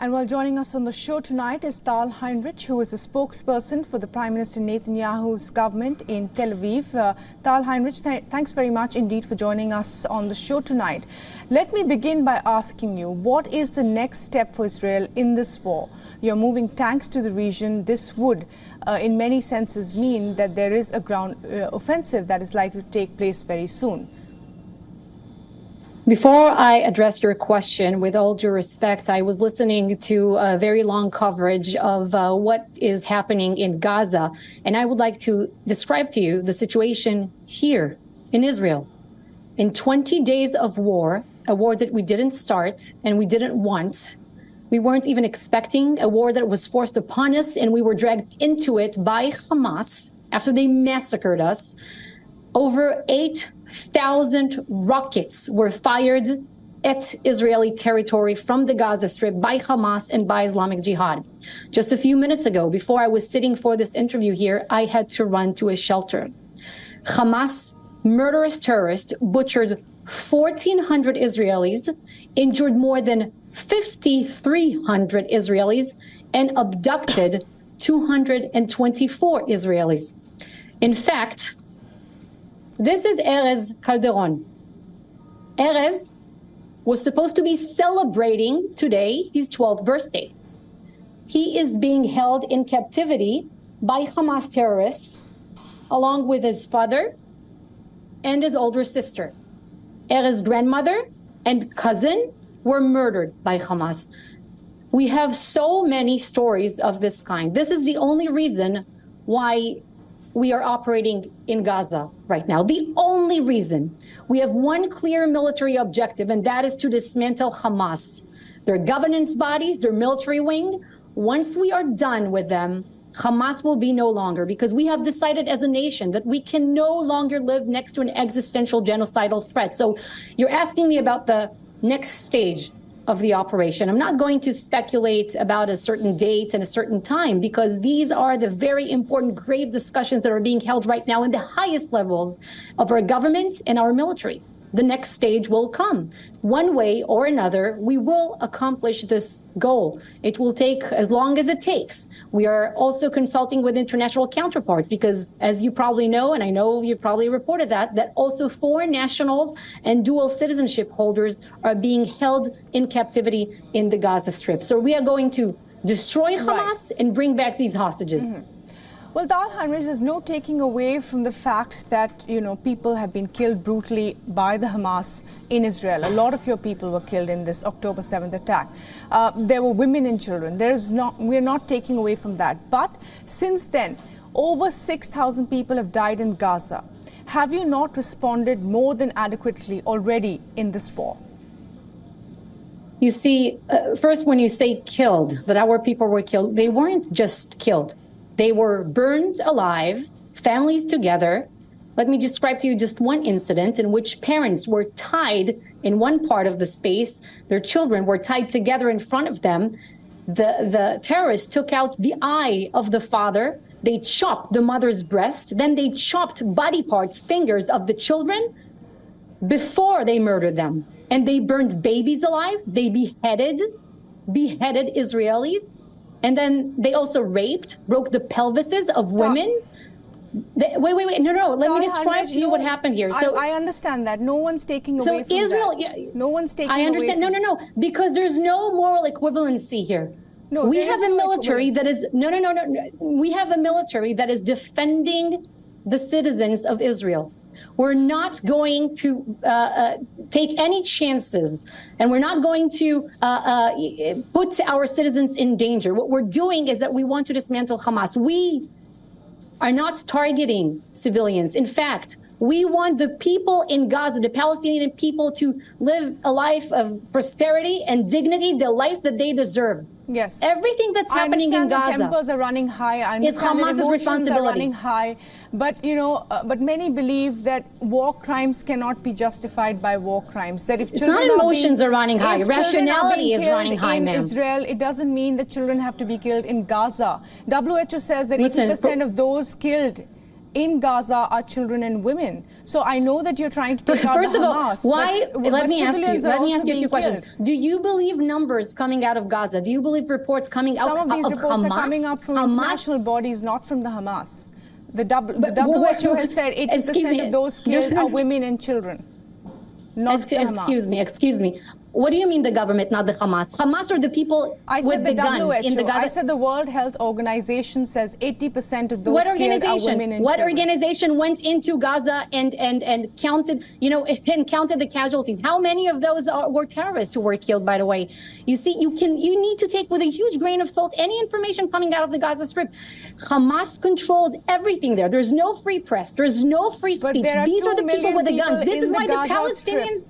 And while joining us on the show tonight is Tal Heinrich, who is a spokesperson for the Prime Minister Netanyahu's government in Tel Aviv. Tal Heinrich, thanks very much indeed for joining us on the show tonight. Let me begin by asking you, what is the next step for Israel in this war? You're moving tanks to the region. This would, in many senses, mean that there is a ground offensive that is likely to take place very soon. Before I address your question, with all due respect, I was listening to a very long coverage of what is happening in Gaza, and I would like to describe to you the situation here in Israel. In 20 days of war, a war that we didn't start and we didn't want, we weren't even expecting, a war that was forced upon us, and we were dragged into it by Hamas after they massacred us. Over 8,000 rockets were fired at Israeli territory from the Gaza Strip by Hamas and by Islamic Jihad. Just a few minutes ago, before I was sitting for this interview here, I had to run to a shelter. Hamas, murderous terrorists, butchered 1,400 Israelis, injured more than 5,300 Israelis, and abducted 224 Israelis. In fact, this is Erez Calderon. Erez was supposed to be celebrating today his 12th birthday. He is being held in captivity by Hamas terrorists, along with his father and his older sister. Erez's grandmother and cousin were murdered by Hamas. We have so many stories of this kind. This is the only reason why we are operating in Gaza right now. The only reason. We have one clear military objective, and that is to dismantle Hamas, their governance bodies, their military wing. Once we are done with them, Hamas will be no longer, because we have decided as a nation that we can no longer live next to an existential genocidal threat. So you're asking me about the next stage of the operation. I'm not going to speculate about a certain date and a certain time, because these are the very important, grave discussions that are being held right now in the highest levels of our government and our military. The next stage will come. One way or another, we will accomplish this goal. It will take as long as it takes. We are also consulting with international counterparts because, as you probably know, and I know you've probably reported that also foreign nationals and dual citizenship holders are being held in captivity in the Gaza Strip. So we are going to destroy Hamas and bring back these hostages. Well, Tal Heinrich, there's no taking away from the fact that, people have been killed brutally by the Hamas in Israel. A lot of your people were killed in this October 7th attack. There were women and children. We're not taking away from that. But since then, over 6,000 people have died in Gaza. Have you not responded more than adequately already in this war? You see, first, when you say killed, that our people were killed, they weren't just killed. They were burned alive, families together. Let me describe to you just one incident in which parents were tied in one part of the space. Their children were tied together in front of them. The terrorists took out the eye of the father. They chopped the mother's breast. Then they chopped body parts, fingers of the children before they murdered them. And they burned babies alive. They beheaded Israelis. And then they also raped, broke the pelvises of women. Wait. No. Let me describe to you what happened here. So I understand that. No one's taking away from Israel, that. No one's taking away. I understand. No. Because there's no moral equivalency here. No, we have a military that is no. We have a military that is defending the citizens of Israel. We're not going to take any chances, and we're not going to put our citizens in danger. What we're doing is that we want to dismantle Hamas. We are not targeting civilians. In fact, we want the people in Gaza, the Palestinian people, to live a life of prosperity and dignity, the life that they deserve. Yes. Everything that's happening in Gaza. Tempers are running high. I understand that Hamas's responsibility. Are running high, but but many believe that war crimes cannot be justified by war crimes. That if it's not emotions are running high, if rationality is running high, in ma'am. Israel, it doesn't mean that children have to be killed in Gaza. WHO says that 80% of those killed in Gaza are children and women. So I know that you're trying to take out First the of all, Hamas. why? Let me ask you a few questions. Killed. Do you believe numbers coming out of Gaza? Do you believe reports coming out of Hamas? Some of these reports are coming up from international bodies, not from the Hamas. The WHO has said 80% of those killed are women and children, not the Hamas. Excuse me. What do you mean the government, not the Hamas? Hamas are the people with the guns in the Gaza. I said the World Health Organization says 80% of those killed are women and children. What organization went into Gaza and counted, and counted the casualties? How many of those were terrorists who were killed, by the way? You see, you need to take with a huge grain of salt any information coming out of the Gaza Strip. Hamas controls everything there. There's no free press. There's no free speech. These are the people with the guns. This is why the Palestinians...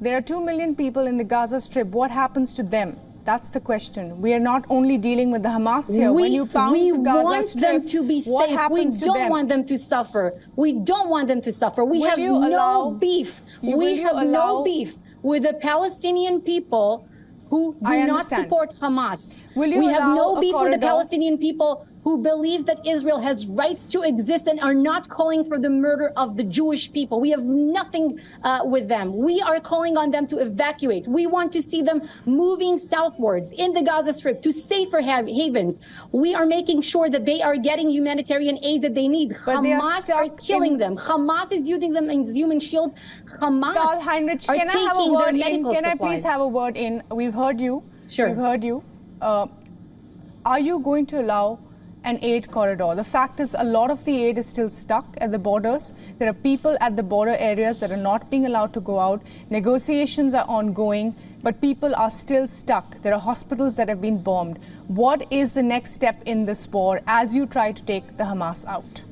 There are 2 million people in the Gaza Strip. What happens to them? That's the question. We are not only dealing with the Hamas here. When you pound the Gaza Strip, them to be safe. We don't want them to suffer. We don't want them to suffer. We have no beef. We have no beef with the Palestinian people who do not support Hamas. We have no beef with the Palestinian people who believe that Israel has rights to exist and are not calling for the murder of the Jewish people. We have nothing with them. We are calling on them to evacuate. We want to see them moving southwards in the Gaza Strip to safer havens. We are making sure that they are getting humanitarian aid that they need. But Hamas are killing them. Hamas is using them as human shields. Hamas Heinrich, are taking their medical supplies. Can I please have a word in? We've heard you. Sure. We've heard you. Are you going to allow an aid corridor? The fact is, a lot of the aid is still stuck at the borders. There are people at the border areas that are not being allowed to go out. Negotiations are ongoing, but people are still stuck. There are hospitals that have been bombed. What is the next step in this war as you try to take the Hamas out?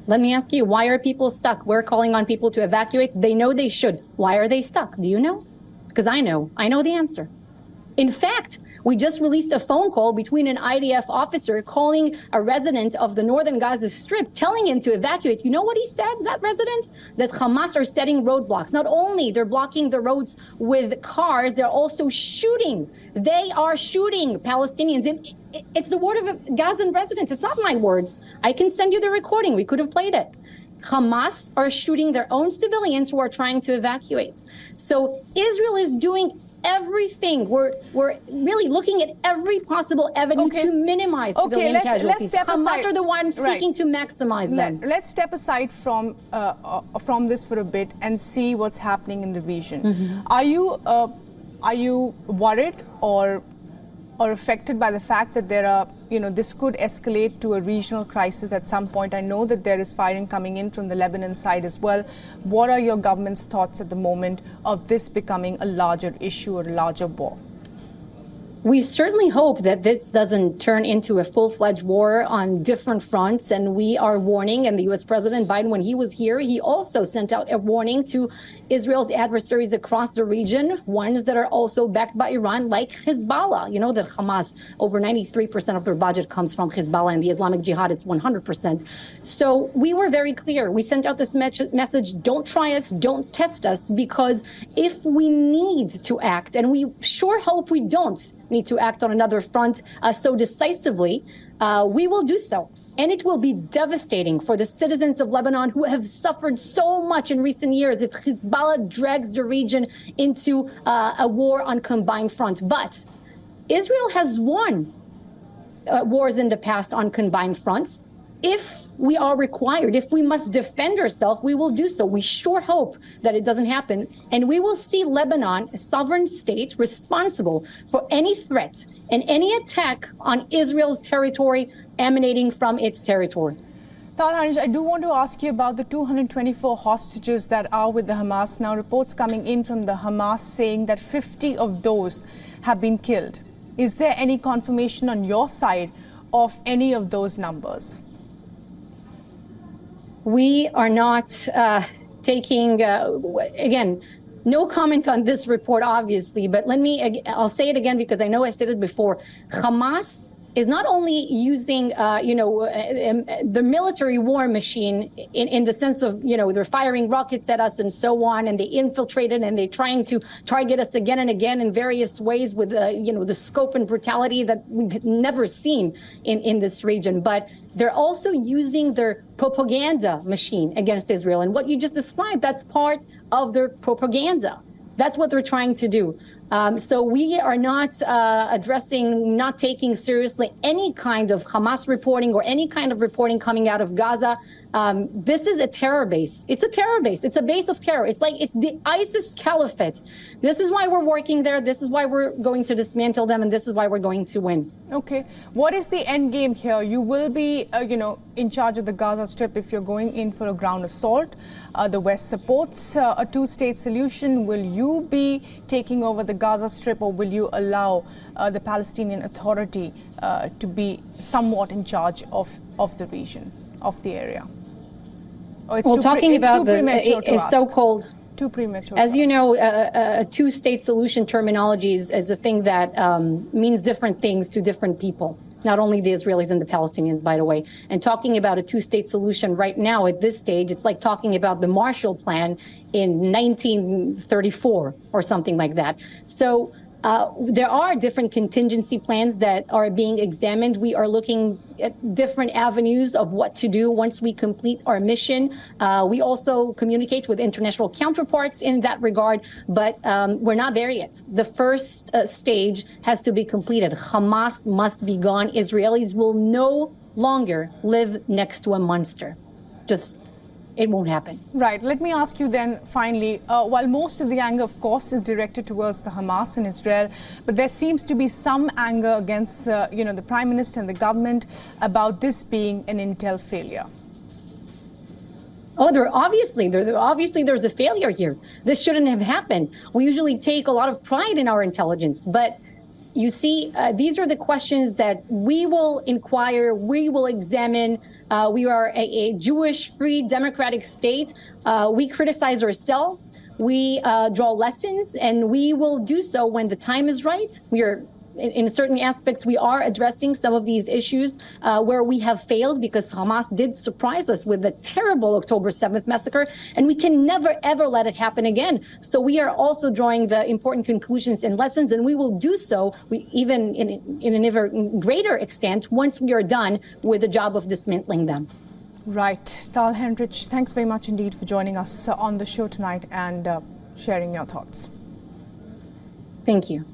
Let me ask you, why are people stuck? We're calling on people to evacuate. They know they should. Why are they stuck? Do you know? Because I know. I know the answer. In fact, we just released a phone call between an IDF officer calling a resident of the northern Gaza Strip, telling him to evacuate. You know what he said, that resident? That Hamas are setting roadblocks. Not only they're blocking the roads with cars, they're also shooting. They are shooting Palestinians. It's the word of a Gazan resident. It's not my words. I can send you the recording. We could have played it. Hamas are shooting their own civilians who are trying to evacuate. So Israel is doing everything. We're really looking at every possible avenue to minimize civilian casualties. Hamas are the ones seeking to maximize them. Let's step aside from this for a bit and see what's happening in the region. Are you worried or affected by the fact that there are, this could escalate to a regional crisis at some point? I know that there is firing coming in from the Lebanon side as well. What are your government's thoughts at the moment of this becoming a larger issue or a larger war? We certainly hope that this doesn't turn into a full-fledged war on different fronts, and we are warning, and the U.S. President Biden, when he was here, he also sent out a warning to Israel's adversaries across the region, ones that are also backed by Iran, like Hezbollah. You know that Hamas, over 93% of their budget comes from Hezbollah, and the Islamic Jihad, it's 100%. So we were very clear. We sent out this message, don't try us, don't test us, because if we need to act, and we sure hope we don't need to act on another front so decisively, we will do so. And it will be devastating for the citizens of Lebanon who have suffered so much in recent years if Hezbollah drags the region into a war on combined front. But Israel has won wars in the past on combined fronts. If we are required, if we must defend ourselves, we will do so. We sure hope that it doesn't happen. And we will see Lebanon, a sovereign state, responsible for any threat and any attack on Israel's territory emanating from its territory. Tal Heinrich, I do want to ask you about the 224 hostages that are with the Hamas. Now, reports coming in from the Hamas saying that 50 of those have been killed. Is there any confirmation on your side of any of those numbers? We are not taking, again, no comment on this report, obviously, but I'll say it again because I know I said it before. Hamas is not only using, the military war machine in the sense of, they're firing rockets at us and so on, and they infiltrated and they're trying to target us again and again in various ways with, the scope and brutality that we've never seen in this region. But they're also using their propaganda machine against Israel. And what you just described, that's part of their propaganda. That's what they're trying to do. So we are not not taking seriously any kind of Hamas reporting or any kind of reporting coming out of Gaza. This is a terror base. It's a terror base. It's a base of terror. It's the ISIS caliphate. This is why we're working there. This is why we're going to dismantle them. And this is why we're going to win. Okay. What is the end game here? You will be, in charge of the Gaza Strip if you're going in for a ground assault. The West supports a two-state solution. Will you be taking over the Gaza Strip, or will you allow the Palestinian Authority to be somewhat in charge of the region, of the area? Or it's talking about the so-called, too premature. As you know, a two-state solution terminology is a thing that means different things to different people. Not only the Israelis and the Palestinians, by the way. And talking about a two-state solution right now at this stage, it's like talking about the Marshall Plan in 1934 or something like that. So there are different contingency plans that are being examined. We are looking at different avenues of what to do once we complete our mission. We also communicate with international counterparts in that regard, but we're not there yet. The first stage has to be completed. Hamas must be gone. Israelis will no longer live next to a monster. It won't happen. Right. Let me ask you then, finally, while most of the anger, of course, is directed towards the Hamas in Israel, but there seems to be some anger against, the Prime Minister and the government about this being an intel failure. Oh, obviously there's a failure here. This shouldn't have happened. We usually take a lot of pride in our intelligence, but you see, these are the questions that we will inquire, we will examine. We are a Jewish, free, democratic state. We criticize ourselves. We draw lessons, and we will do so when the time is right. We are, in certain aspects, we are addressing some of these issues where we have failed, because Hamas did surprise us with the terrible October 7th massacre, and we can never, ever let it happen again. So we are also drawing the important conclusions and lessons, and we will do so even in an even greater extent once we are done with the job of dismantling them. Right. Tal Heinrich, thanks very much indeed for joining us on the show tonight and sharing your thoughts. Thank you.